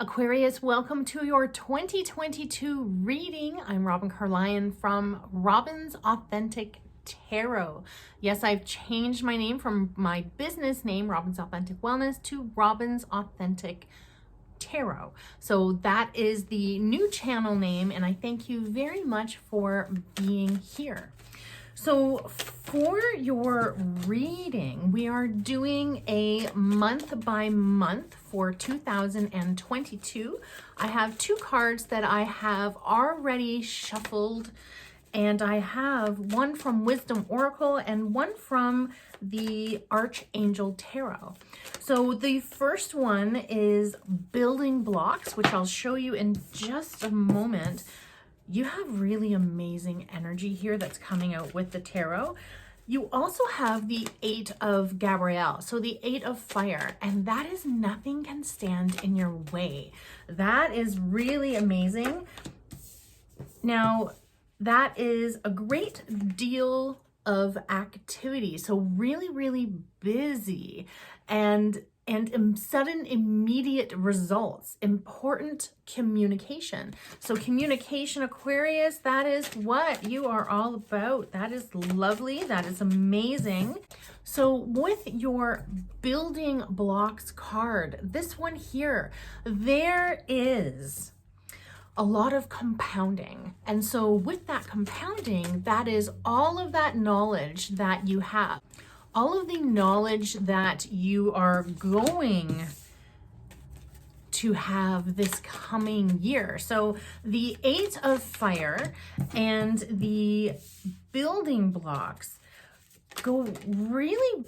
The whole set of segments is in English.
Aquarius, welcome to your 2022 reading. I'm Robin Carlyon from Robin's Authentic Tarot. Yes, I've changed my name from my business name, Robin's Authentic Wellness, to Robin's Authentic Tarot. So that is the new channel name, and I thank you very much for being here. So for your reading, we are doing a month by month for 2022. I have two cards that I have already shuffled, and I have one from Wisdom Oracle and one from the Archangel Tarot. So the first one is Building Blocks, which I'll show you in just a moment. You have really amazing energy here that's coming out with the tarot. You also have the Eight of Gabrielle, so the Eight of Fire, and that is nothing can stand in your way. That is really amazing. Now, that is a great deal of activity, so really, really busy and sudden immediate results, important communication. So communication, Aquarius, that is what you are all about. That is lovely. That is amazing. So with your Building Blocks card, this one here, there is a lot of compounding. And so with that compounding, that is all of that knowledge that you have. All of the knowledge that you are going to have this coming year. So the Eight of Fire and the Building Blocks go really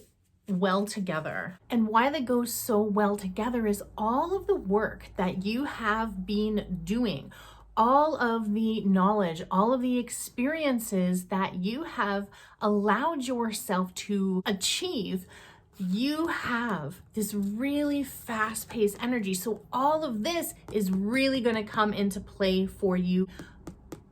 well together. And why they go so well together is all of the work that you have been doing, all of the knowledge, all of the experiences that you have allowed yourself to achieve. You have this really fast-paced energy. So all of this is really going to come into play for you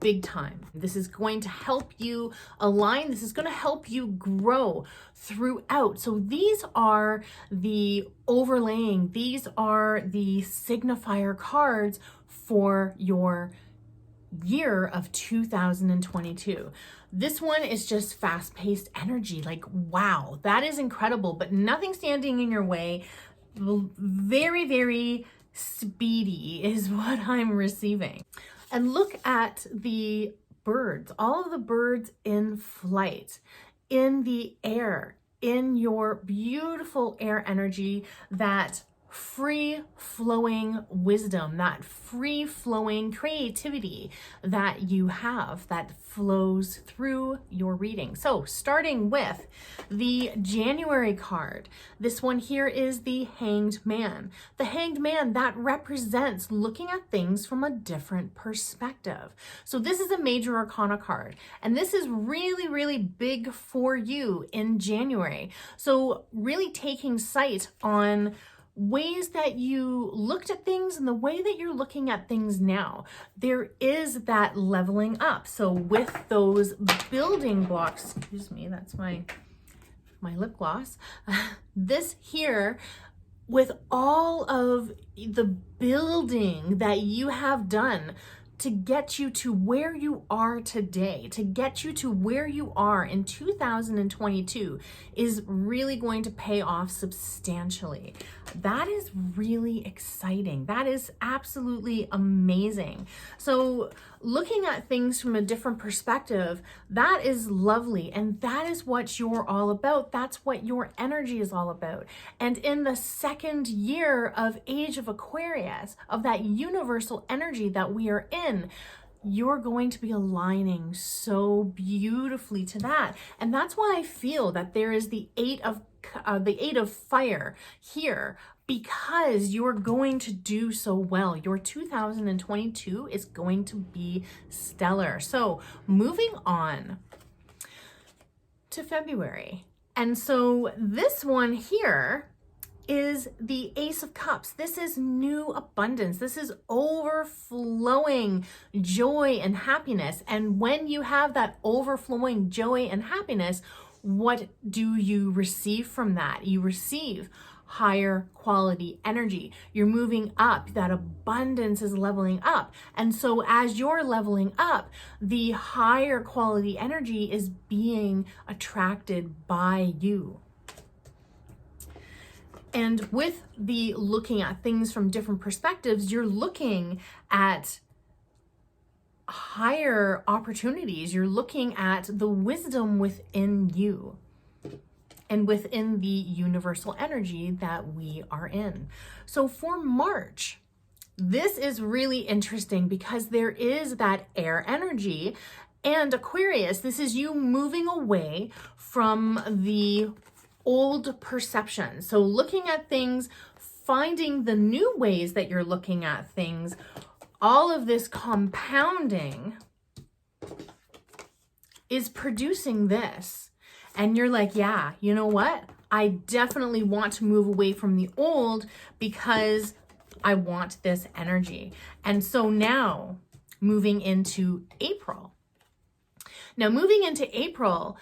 big time. This is going to help you align. This is going to help you grow throughout. So these are the overlaying. These are the signifier cards for your year of 2022. This one is just fast-paced energy. Like, wow, that is incredible, but nothing standing in your way. Very, very speedy is what I'm receiving. And look at the birds, all of the birds in flight, in the air, in your beautiful air energy, that free-flowing wisdom, that free-flowing creativity that you have that flows through your reading. So starting with the January card, this one here is the Hanged Man. The Hanged Man, that represents looking at things from a different perspective. So this is a major arcana card, and this is really, really big for you in January. So really taking sight on ways that you looked at things and the way that you're looking at things now. There is that leveling up. So with those building blocks, excuse me, that's my lip gloss. This here, with all of the building that you have done to get you to where you are today, to get you to where you are in 2022, is really going to pay off substantially. That is really exciting. That is absolutely amazing. So looking at things from a different perspective, that is lovely. And that is what you're all about. That's what your energy is all about. And in the second year of Age of Aquarius, of that universal energy that we are in, you're going to be aligning so beautifully to that. And that's why I feel that there is the Eight of Fire here, because you're going to do so well. Your 2022 is going to be stellar. So moving on to February. And so this one here is the Ace of Cups. This is new abundance. This is overflowing joy and happiness. And when you have that overflowing joy and happiness, what do you receive from that? You receive higher quality energy. You're moving up. That abundance is leveling up. And so as you're leveling up, the higher quality energy is being attracted by you. And with the looking at things from different perspectives, you're looking at higher opportunities. You're looking at the wisdom within you and within the universal energy that we are in. So for March, this is really interesting because there is that air energy, and Aquarius, this is you moving away from the old perception. So looking at things, finding the new ways that you're looking at things, all of this compounding is producing this. And you're like, yeah, you know what? I definitely want to move away from the old because I want this energy. And so now moving into April. Now moving into April,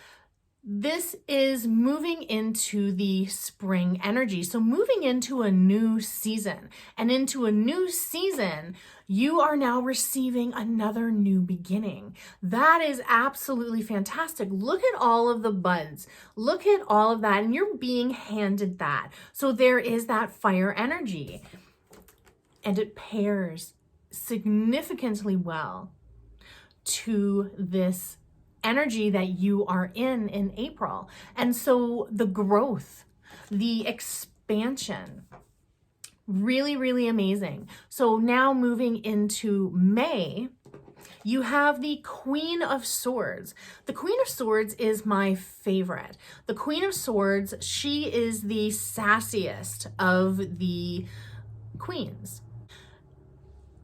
this is moving into the spring energy. So moving into a new season, and into a new season, you are now receiving another new beginning. That is absolutely fantastic. Look at all of the buds. Look at all of that, and you're being handed that. So there is that fire energy, and it pairs significantly well to this energy that you are in April. And so the growth, the expansion, really, really amazing. So now moving into May, you have the Queen of Swords. The Queen of Swords is my favorite. The Queen of Swords, she is the sassiest of the queens.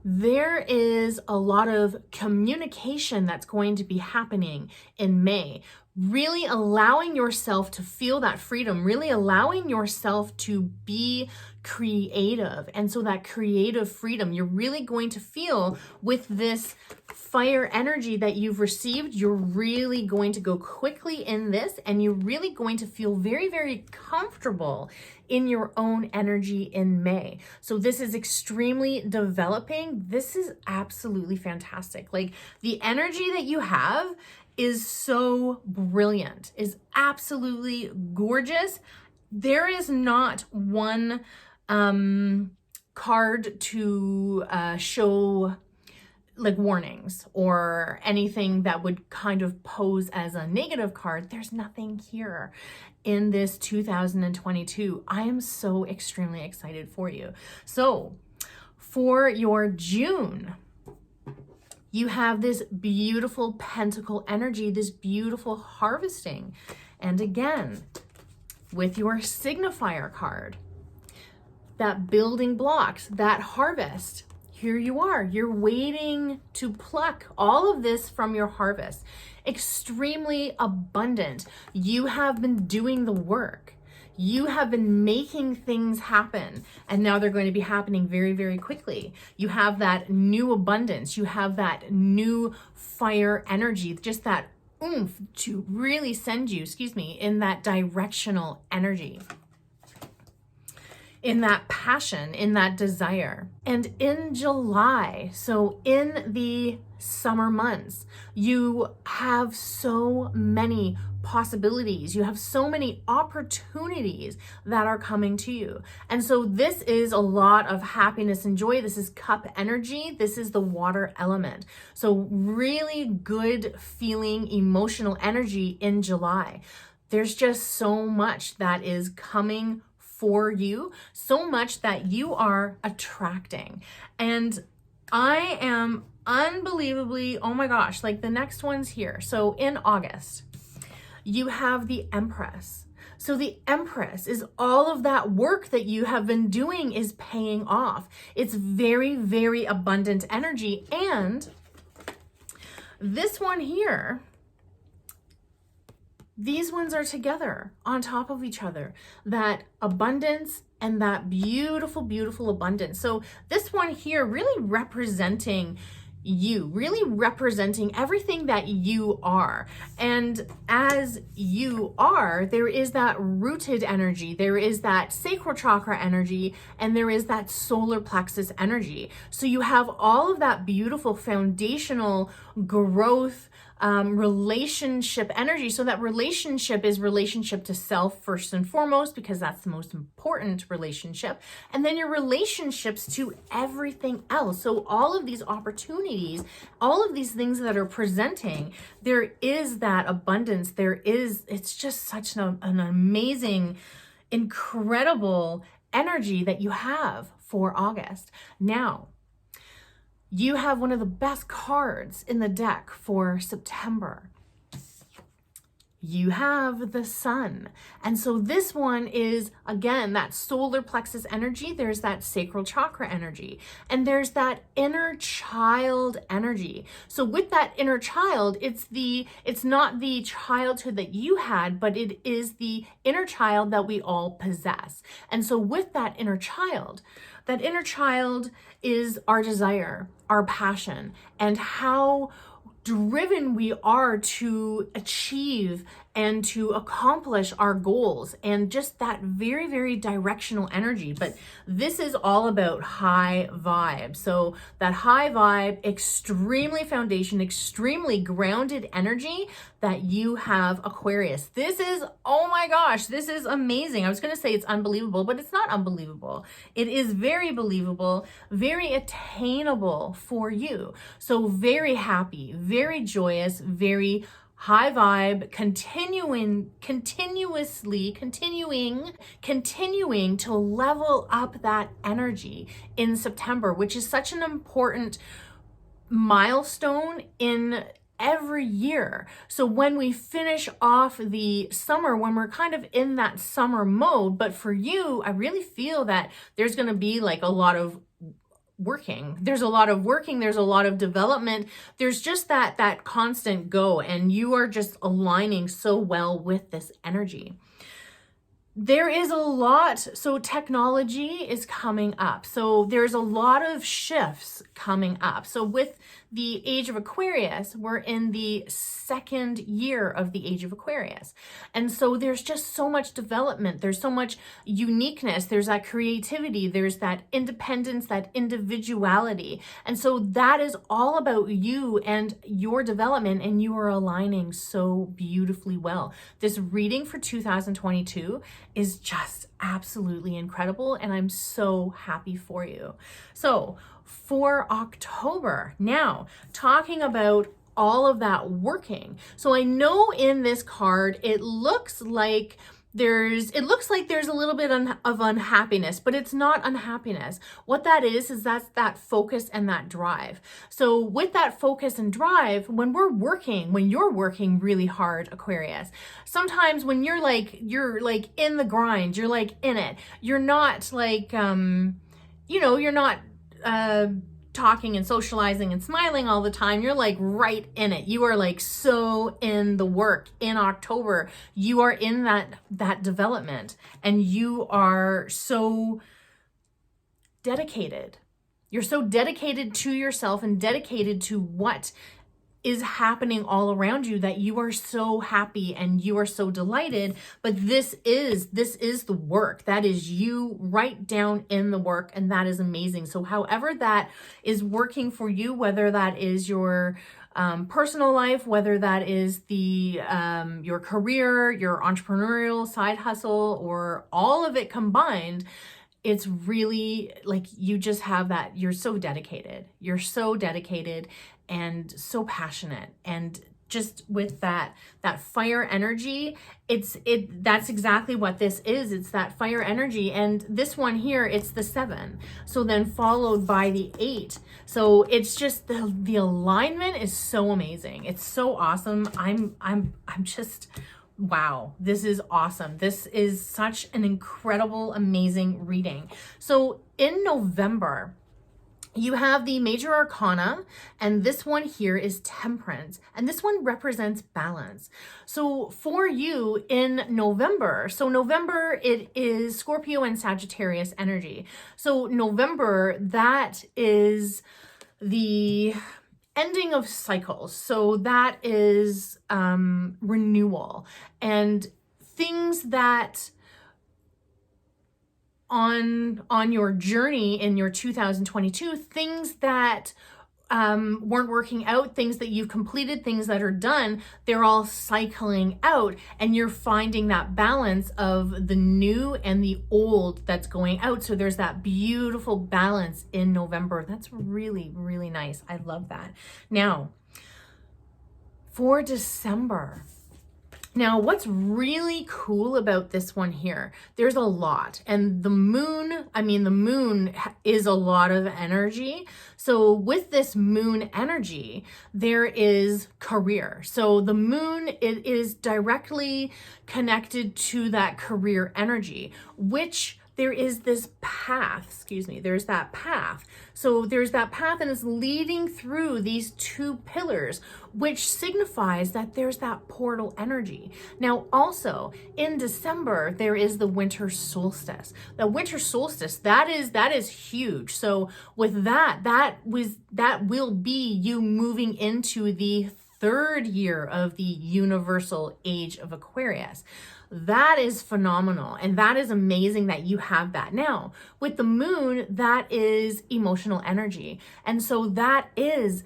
There is a lot of communication that's going to be happening in May, really allowing yourself to feel that freedom, really allowing yourself to be creative. And so that creative freedom, you're really going to feel with this fire energy that you've received, you're really going to go quickly in this, and you're really going to feel very, very comfortable in your own energy in May. So this is extremely developing. This is absolutely fantastic. Like, the energy that you have is so brilliant, is absolutely gorgeous. There is not one card to show like warnings or anything that would kind of pose as a negative card. There's nothing here in this 2022. I am so extremely excited for you. So for your June, you have this beautiful pentacle energy, this beautiful harvesting. And again, with your signifier card, that building blocks, that harvest, here you are. You're waiting to pluck all of this from your harvest. Extremely abundant. You have been doing the work. You have been making things happen, and now they're going to be happening very, very quickly. You have that new abundance. You have that new fire energy, just that oomph to really send you, in that directional energy, in that passion, in that desire. And in July, so in the summer months, you have so many possibilities. You have so many opportunities that are coming to you. And so this is a lot of happiness and joy. This is cup energy. This is the water element. So really good feeling, emotional energy in July. There's just so much that is coming for you, so much that you are attracting. And I am unbelievably, oh my gosh, like the next one's here. So in August, you have the Empress. So the Empress is all of that work that you have been doing is paying off. It's very, very abundant energy. And this one here, these ones are together on top of each other. That abundance and that beautiful, beautiful abundance. So this one here really representing you, really representing everything that you are. And as you are, there is that rooted energy, there is that sacral chakra energy, and there is that solar plexus energy. So you have all of that beautiful foundational growth, relationship energy. So that relationship is relationship to self first and foremost, because that's the most important relationship. And then your relationships to everything else. So all of these opportunities, all of these things that are presenting, there is that abundance. It's just such an amazing, incredible energy that you have for August. Now, you have one of the best cards in the deck for September. You have the Sun. And so this one is, again, that solar plexus energy. There's that sacral chakra energy. And there's that inner child energy. So with that inner child, it's not the childhood that you had, but it is the inner child that we all possess. And so with that inner child is our desire, our passion, and how driven we are to achieve and to accomplish our goals, and just that very, very directional energy. But this is all about high vibe. So that high vibe, extremely foundation, extremely grounded energy that you have, Aquarius. This is, oh my gosh, this is amazing. I was going to say it's unbelievable, but it's not unbelievable. It is very believable, very attainable for you. So very happy, very joyous, very high vibe, continuing to level up that energy in September, which is such an important milestone in every year. So when we finish off the summer, when we're kind of in that summer mode, but for you, I really feel that there's going to be like a lot of working. There's a lot of working. There's a lot of development. There's just that constant go, and you are just aligning so well with this energy. There is a lot, so technology is coming up. So there's a lot of shifts coming up. So with the age of Aquarius, we're in the second year of the age of Aquarius. And so there's just so much development. There's so much uniqueness. There's that creativity. There's that independence, that individuality. And so that is all about you and your development, and you are aligning so beautifully well. This reading for 2022 is just absolutely incredible, and I'm so happy for you. So for October, now talking about all of that working. So I know in this card, it looks like there's a little bit of unhappiness, but it's not unhappiness. What that is that's that focus and that drive. So with that focus and drive, when you're working really hard, Aquarius, sometimes when you're like in the grind, you're like in it, you're not like, you're not, talking and socializing and smiling all the time. You're like right in it. You are like so in the work. In October, you are in that development, and you are so dedicated. You're so dedicated to yourself and dedicated to what is happening all around you, that you are so happy and you are so delighted. But this is the work. That is you right down in the work, and that is amazing. So however that is working for you, whether that is your personal life, whether that is your career, your entrepreneurial side hustle, or all of it combined, it's really like you just have that. You're so dedicated. You're so dedicated and so passionate, and just with that fire energy, that's exactly what this is. It's that fire energy. And this one here, it's the 7. So then followed by the 8. So it's just the alignment is so amazing. It's so awesome. I'm just, wow, this is awesome. This is such an incredible, amazing reading. So in November, you have the major arcana, and this one here is Temperance, and this one represents balance. So for you in November, it is Scorpio and Sagittarius energy. So November, that is the ending of cycles. So that is renewal and things that on your journey in your 2022, things that weren't working out, things that you've completed, things that are done, they're all cycling out, and you're finding that balance of the new and the old that's going out. So there's that beautiful balance in November. That's really, really nice. I love that. Now, for December, now, what's really cool about this one here, there's a lot, and the moon is a lot of energy. So with this moon energy, there is career. So the moon, it is directly connected to that career energy, which there is this path, there's that path. So there's that path, and it's leading through these two pillars, which signifies that there's that portal energy. Now, also in December, there is the winter solstice. The winter solstice, that is huge. So with that will be you moving into the third year of the universal age of Aquarius. That is phenomenal, and that is amazing that you have that. Now, with the moon, that is emotional energy. And so that is,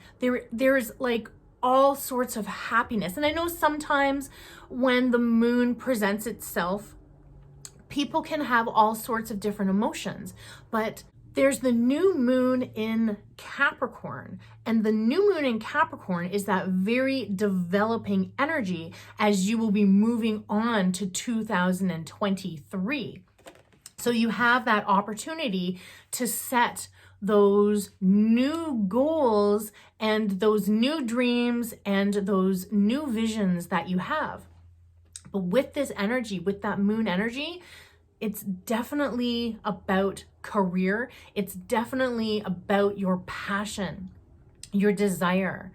there's like all sorts of happiness. And I know sometimes when the moon presents itself, people can have all sorts of different emotions, but there's the new moon in Capricorn, and the new moon in Capricorn is that very developing energy as you will be moving on to 2023. So you have that opportunity to set those new goals and those new dreams and those new visions that you have. But with this energy, with that moon energy, it's definitely about career. It's definitely about your passion, your desire.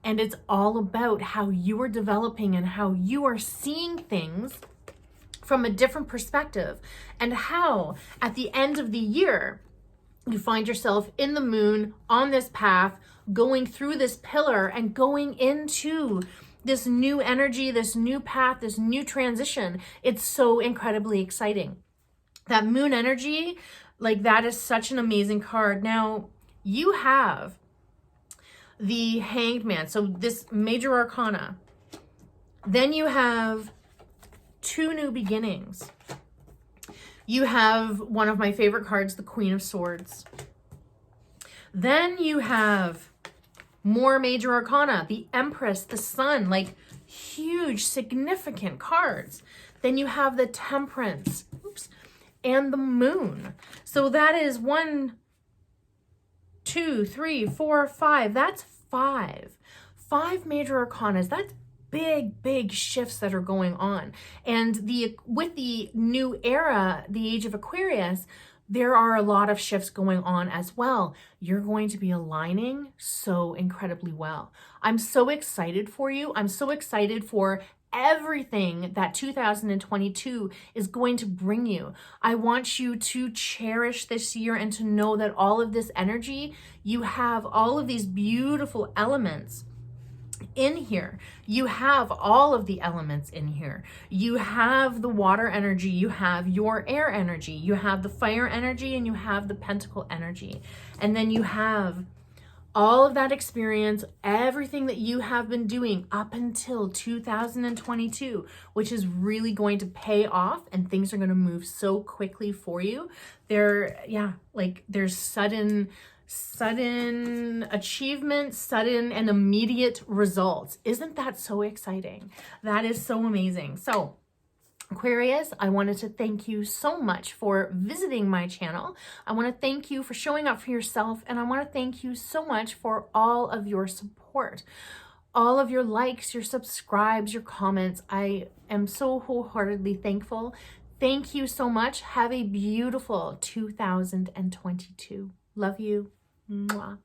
And it's all about how you are developing and how you are seeing things from a different perspective, and how at the end of the year, you find yourself in the moon on this path, going through this pillar and going into this new energy, this new path, this new transition. It's so incredibly exciting. That moon energy, like, that is such an amazing card. Now, you have the Hanged Man, so this major arcana. Then you have two new beginnings. You have one of my favorite cards, the Queen of Swords. Then you have more major arcana, the Empress, the Sun, like huge, significant cards. Then you have the Temperance, and the Moon. So that is 1, 2, 3, 4, 5. That's 5. 5 major arcanas. That's big shifts that are going on. And with the new era, the age of Aquarius, there are a lot of shifts going on as well. You're going to be aligning so incredibly well. I'm so excited for you. I'm so excited for everything that 2022 is going to bring you. I want you to cherish this year and to know that all of this energy, you have all of these beautiful elements in here. You have all of the elements in here. You have the water energy, you have your air energy, you have the fire energy, and you have the pentacle energy. And then you have all of that experience, everything that you have been doing up until 2022, which is really going to pay off, and things are going to move so quickly for you. There's sudden achievement, sudden and immediate results. Isn't that so exciting? That is so amazing. So Aquarius, I wanted to thank you so much for visiting my channel. I want to thank you for showing up for yourself, and I want to thank you so much for all of your support, all of your likes, your subscribes, your comments. I am so wholeheartedly thankful. Thank you so much. Have a beautiful 2022. Love you. Mwah.